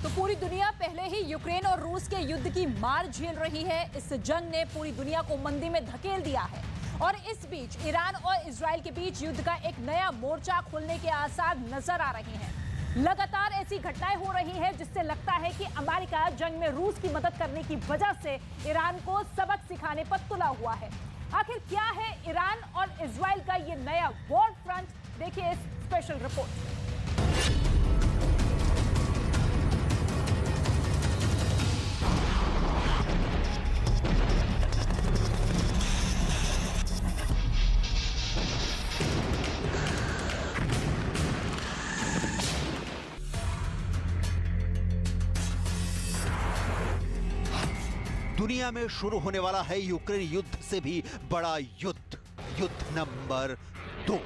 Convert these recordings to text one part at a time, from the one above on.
तो पूरी दुनिया पहले ही यूक्रेन और रूस के युद्ध की मार झेल रही है। इस जंग ने पूरी दुनिया को मंदी में धकेल दिया है और इस बीच ईरान और इजराइल के बीच युद्ध का एक नया मोर्चा खुलने के आसार नजर आ रहे हैं। लगातार ऐसी घटनाएं हो रही हैं जिससे लगता है कि अमेरिका जंग में रूस की मदद करने की वजह से ईरान को सबक सिखाने पर तुला हुआ है। आखिर क्या है ईरान और इजराइल का ये नया वॉर फ्रंट, देखिए इस स्पेशल रिपोर्ट। दुनिया में शुरू होने वाला है यूक्रेन युद्ध से भी बड़ा युद्ध, युद्ध नंबर 2।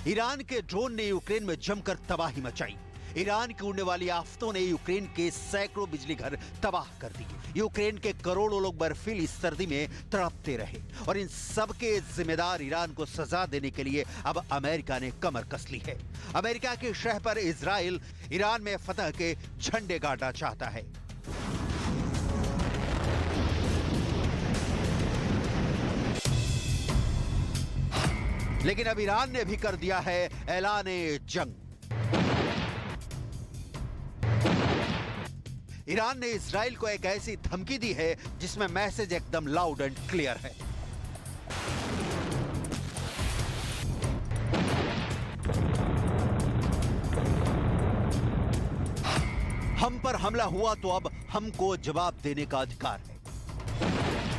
ईरान के ड्रोन ने यूक्रेन में जमकर तबाही मचाई। ईरान की उड़ने वाली आफतों ने यूक्रेन के सैकड़ों बिजली घर तबाह कर दिए। यूक्रेन के करोड़ों लोग बर्फीली सर्दी में तड़पते रहे और इन सब के जिम्मेदार ईरान को सजा देने के लिए अब अमेरिका ने कमर कस ली है। अमेरिका के शह पर इजराइल ईरान में फतह के झंडे गाड़ना चाहता है। लेकिन अब ईरान ने भी कर दिया है ऐलाने जंग। ईरान ने इजराइल को एक ऐसी धमकी दी है जिसमें मैसेज एकदम लाउड एंड क्लियर है। हम पर हमला हुआ तो अब हमको जवाब देने का अधिकार है।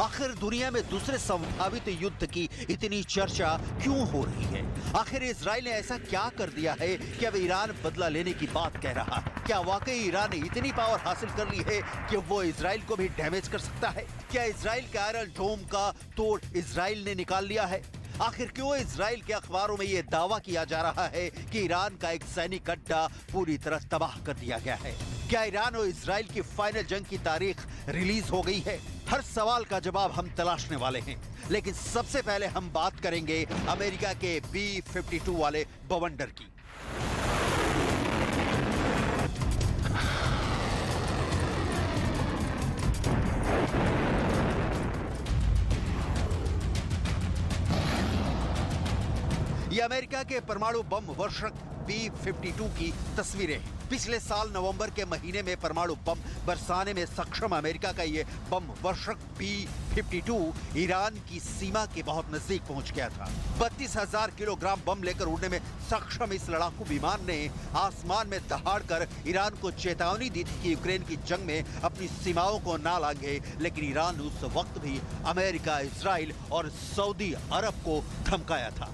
आखिर दुनिया में दूसरे संभावित युद्ध की इतनी चर्चा क्यों हो रही है? आखिर इजराइल ने ऐसा क्या कर दिया है कि अब ईरान बदला लेने की बात कह रहा है? क्या वाकई ईरान ने इतनी पावर हासिल कर ली है कि वो इजराइल को भी डैमेज कर सकता है? क्या इजराइल के आयरन डोम का तोड़ इजराइल ने निकाल लिया है? आखिर क्यों इजराइल के अखबारों में यह दावा किया जा रहा है कि ईरान का एक सैनिक अड्डा पूरी तरह तबाह कर दिया गया है? क्या ईरान और इजराइल की फाइनल जंग की तारीख रिलीज हो गई है? हर सवाल का जवाब हम तलाशने वाले हैं। लेकिन सबसे पहले हम बात करेंगे अमेरिका के B-52 वाले बवंडर की। ये अमेरिका के परमाणु बम वर्षक B-52 की तस्वीरें हैं। पिछले साल नवंबर के महीने में परमाणु बम बरसाने में सक्षम अमेरिका का ये बम वर्षक B-52 ईरान की सीमा के बहुत नजदीक पहुंच गया था। 32,000 किलोग्राम बम लेकर उड़ने में सक्षम इस लड़ाकू विमान ने आसमान में दहाड़कर ईरान को चेतावनी दी थी कि यूक्रेन की जंग में अपनी सीमाओं को ना लांघे। लेकिन ईरान ने उस वक्त भी अमेरिका, इजराइल और सऊदी अरब को धमकाया था।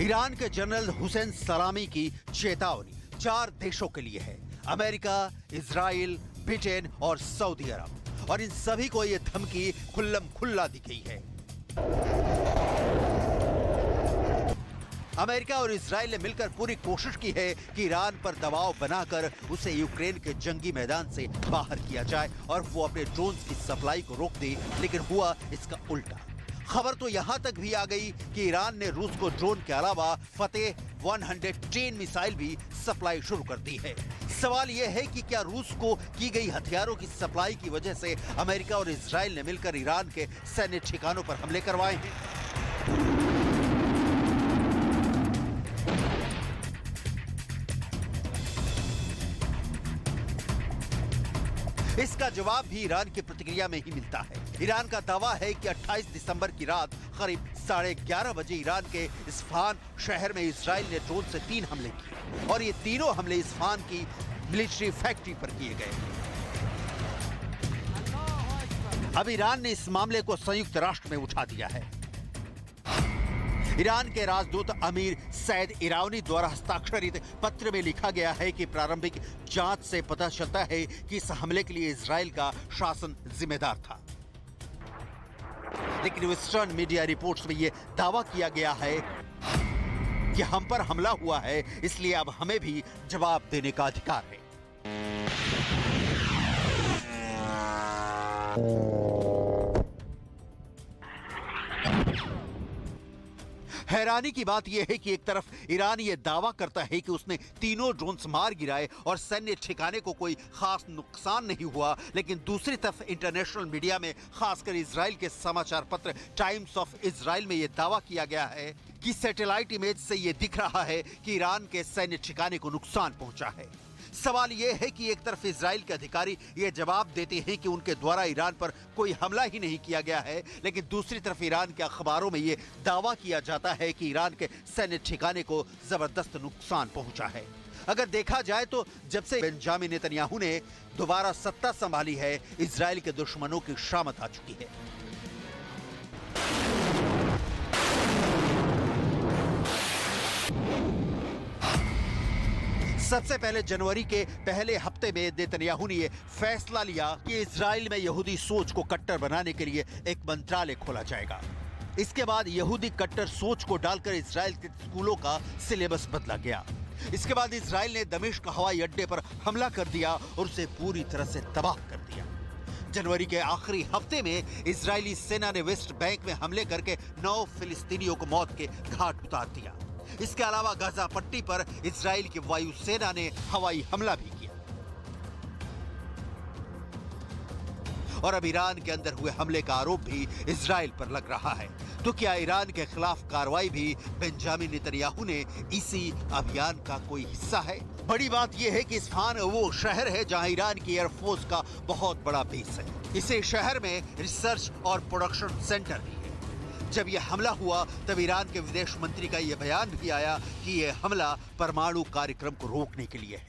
ईरान के जनरल हुसैन सलामी की चेतावनी 4 देशों के लिए है, अमेरिका, इजराइल, ब्रिटेन और सऊदी अरब। और इन सभी को यह धमकी खुल्लम खुल्ला दी गई है। अमेरिका और इजराइल ने मिलकर पूरी कोशिश की है कि ईरान पर दबाव बनाकर उसे यूक्रेन के जंगी मैदान से बाहर किया जाए और वो अपने ड्रोन्स की सप्लाई को रोक दे। लेकिन हुआ इसका उल्टा। खबर तो यहां तक भी आ गई कि ईरान ने रूस को ड्रोन के अलावा फतेह 110 मिसाइल भी सप्लाई शुरू कर दी है। सवाल यह है कि क्या रूस को की गई हथियारों की सप्लाई की वजह से अमेरिका और इजराइल ने मिलकर ईरान के सैन्य ठिकानों पर हमले करवाए हैं? इसका जवाब भी ईरान की प्रतिक्रिया में ही मिलता है। ईरान का दावा है कि 28 दिसंबर की रात करीब 11:30 बजे ईरान के इस्फहान शहर में इजराइल ने ड्रोन से 3 हमले किए और ये तीनों हमले इस्फहान की मिलिट्री फैक्ट्री पर किए गए। अब ईरान ने इस मामले को संयुक्त राष्ट्र में उठा दिया है। ईरान के राजदूत अमीर सैद इरावनी द्वारा हस्ताक्षरित पत्र में लिखा गया है कि प्रारंभिक जांच से पता चलता है कि इस हमले के लिए इजराइल का शासन जिम्मेदार था। लेकिन वेस्टर्न मीडिया रिपोर्ट्स में यह दावा किया गया है कि हम पर हमला हुआ है, इसलिए अब हमें भी जवाब देने का अधिकार है। हैरानी की बात यह है कि एक तरफ ईरान यह दावा करता है कि उसने तीनों ड्रोन्स मार गिराए और सैन्य ठिकाने को कोई खास नुकसान नहीं हुआ, लेकिन दूसरी तरफ इंटरनेशनल मीडिया में खासकर इजराइल के समाचार पत्र टाइम्स ऑफ इजराइल में यह दावा किया गया है कि सैटेलाइट इमेज से यह दिख रहा है कि ईरान के सैन्य ठिकाने को नुकसान पहुंचा है। सवाल यह है कि एक तरफ इजराइल के अधिकारी यह जवाब देते हैं कि उनके द्वारा ईरान पर कोई हमला ही नहीं किया गया है, लेकिन दूसरी तरफ ईरान के अखबारों में यह दावा किया जाता है कि ईरान के सैन्य ठिकाने को जबरदस्त नुकसान पहुंचा है। अगर देखा जाए तो जब से बेंजामिन नेतन्याहू ने दोबारा सत्ता संभाली है, इजराइल के दुश्मनों की शामत आ चुकी है। सबसे पहले जनवरी के पहले हफ्ते में नेतन्याहू ने यह फैसला लिया कि इजराइल में यहूदी सोच को कट्टर बनाने के लिए एक मंत्रालय खोला जाएगा। इसके बाद यहूदी कट्टर सोच को डालकर इजराइल के स्कूलों का सिलेबस बदला गया। इसके बाद इजराइल ने दमिश्क हवाई अड्डे पर हमला कर दिया और उसे पूरी तरह से तबाह कर दिया। जनवरी के आखिरी हफ्ते में इजरायली सेना ने वेस्ट बैंक में हमले करके 9 फिलिस्तीनियों को मौत के घाट उतार दिया। इसके अलावा गाजा पट्टी पर इजराइल की वायुसेना ने हवाई हमला भी किया और अब ईरान के अंदर हुए हमले का आरोप भी इजराइल पर लग रहा है। तो क्या ईरान के खिलाफ कार्रवाई भी बेंजामिन नेतन्याहू ने इसी अभियान का कोई हिस्सा है? बड़ी बात यह है कि इस्फहान वो शहर है जहां ईरान की एयरफोर्स का बहुत बड़ा बेस है। इसी शहर में रिसर्च और प्रोडक्शन सेंटर भी है। जब यह हमला हुआ तब ईरान के विदेश मंत्री का यह बयान भी आया कि यह हमला परमाणु कार्यक्रम को रोकने के लिए है।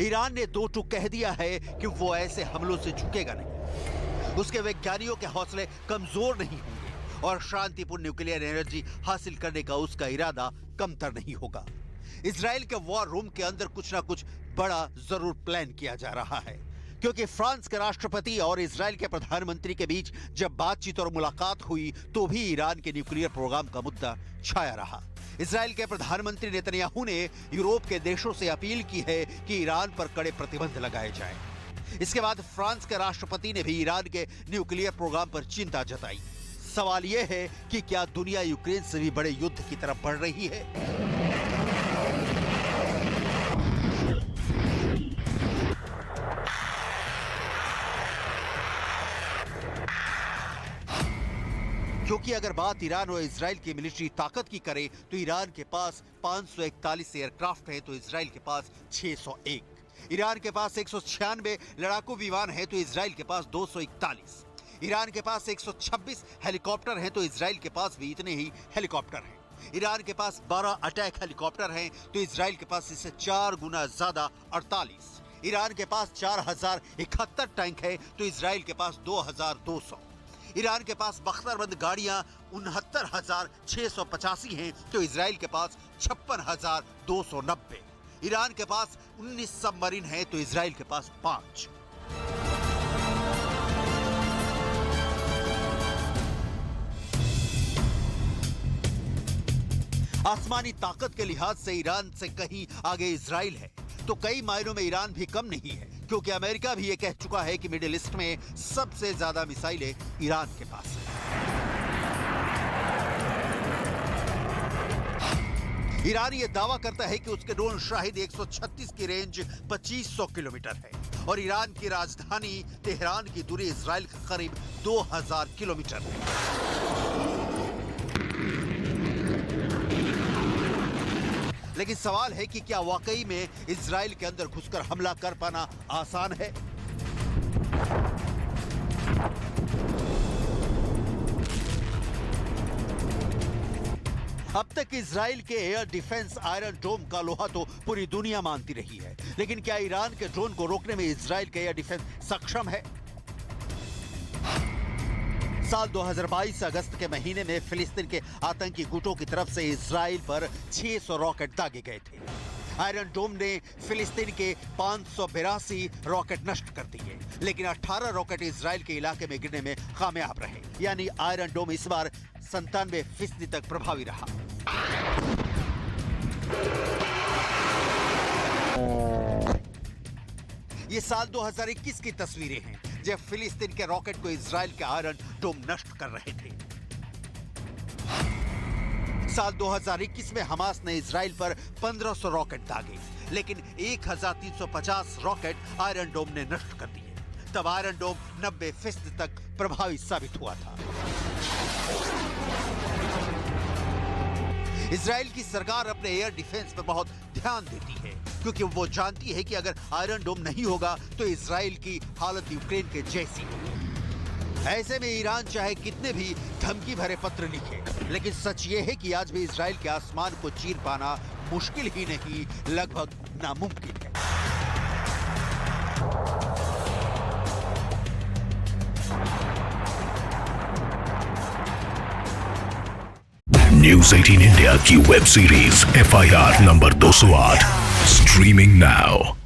ईरान ने दो टूक कह दिया है कि वो ऐसे हमलों से झुकेगा नहीं। उसके वैज्ञानिकों के हौसले कमजोर नहीं होंगे और शांतिपूर्ण न्यूक्लियर एनर्जी हासिल करने का उसका इरादा कमतर नहीं होगा। इजराइल के वॉर रूम के अंदर कुछ ना कुछ बड़ा जरूर प्लान किया जा रहा है, क्योंकि फ्रांस के राष्ट्रपति और इजराइल के प्रधानमंत्री के बीच जब बातचीत और मुलाकात हुई तो भी ईरान के न्यूक्लियर प्रोग्राम का मुद्दा छाया रहा। इजराइल के प्रधानमंत्री नेतन्याहू ने यूरोप के देशों से अपील की है कि ईरान पर कड़े प्रतिबंध लगाए जाएं। इसके बाद फ्रांस के राष्ट्रपति ने भी ईरान के न्यूक्लियर प्रोग्राम पर चिंता जताई। सवाल यह है कि क्या दुनिया यूक्रेन से भी बड़े युद्ध की तरफ बढ़ रही है? क्योंकि अगर बात ईरान और इजराइल की मिलिट्री ताकत की करें तो ईरान के पास 541 एयरक्राफ्ट है तो इजराइल के पास 601। ईरान के पास 196 लड़ाकू विमान है तो इजराइल के पास 241। ईरान के पास 126 हेलीकॉप्टर हैं तो इजराइल के पास भी इतने ही हेलीकॉप्टर हैं। ईरान के पास 12 अटैक हेलीकॉप्टर हैं तो इजराइल के पास इससे 4 गुना ज्यादा 48। ईरान के पास 4071 टैंक है तो इजराइल के पास 2200। ईरान के पास बख्तरबंद गाड़ियां 69,685 हैं तो इजराइल के पास 56,290। ईरान के पास 19 सबमरीन हैं तो इजराइल के पास 5। आसमानी ताकत के लिहाज से ईरान से कहीं आगे इजराइल है तो कई मायनों में ईरान भी कम नहीं है, क्योंकि अमेरिका भी ये कह चुका है कि मिडिल ईस्ट में सबसे ज्यादा मिसाइलें ईरान के पास हैं। ईरान ये दावा करता है कि उसके ड्रोन शाहिद 136 की रेंज 2500 किलोमीटर है और ईरान की राजधानी तेहरान की दूरी इजराइल के करीब 2000 किलोमीटर है। लेकिन सवाल है कि क्या वाकई में इजराइल के अंदर घुसकर हमला कर पाना आसान है? अब तक इजराइल के एयर डिफेंस आयरन डोम का लोहा तो पूरी दुनिया मानती रही है, लेकिन क्या ईरान के ड्रोन को रोकने में इजराइल के एयर डिफेंस सक्षम है? साल 2022 अगस्त के महीने में फिलिस्तीन के आतंकी गुटों की तरफ से इजराइल पर 600 रॉकेट दागे गए थे। आयरन डोम ने फिलिस्तीन के 582 रॉकेट नष्ट कर दिए, लेकिन 18 रॉकेट इजराइल के इलाके में गिरने में कामयाब रहे। यानी आयरन डोम इस बार 97% तक प्रभावी रहा। ये साल 2021 की तस्वीरें हैं, जब फिलिस्तीन के रॉकेट को इजराइल के आयरन डोम नष्ट कर रहे थे। साल 2021 में हमास ने इजराइल पर 1500 रॉकेट दागे, लेकिन 1350 रॉकेट आयरन डोम ने नष्ट कर दिए। तब आयरन डोम 90% तक प्रभावी साबित हुआ था। इजराइल की सरकार अपने एयर डिफेंस पर बहुत ध्यान देती है, क्योंकि वो जानती है कि अगर आयरन डोम नहीं होगा तो इजराइल की हालत यूक्रेन के जैसी होगी। ऐसे में ईरान चाहे कितने भी धमकी भरे पत्र लिखे, लेकिन सच ये है कि आज भी इजराइल के आसमान को चीर पाना मुश्किल ही नहीं, लगभग नामुमकिन है। न्यूज़ 18 इंडिया की web series FIR number 208 streaming now.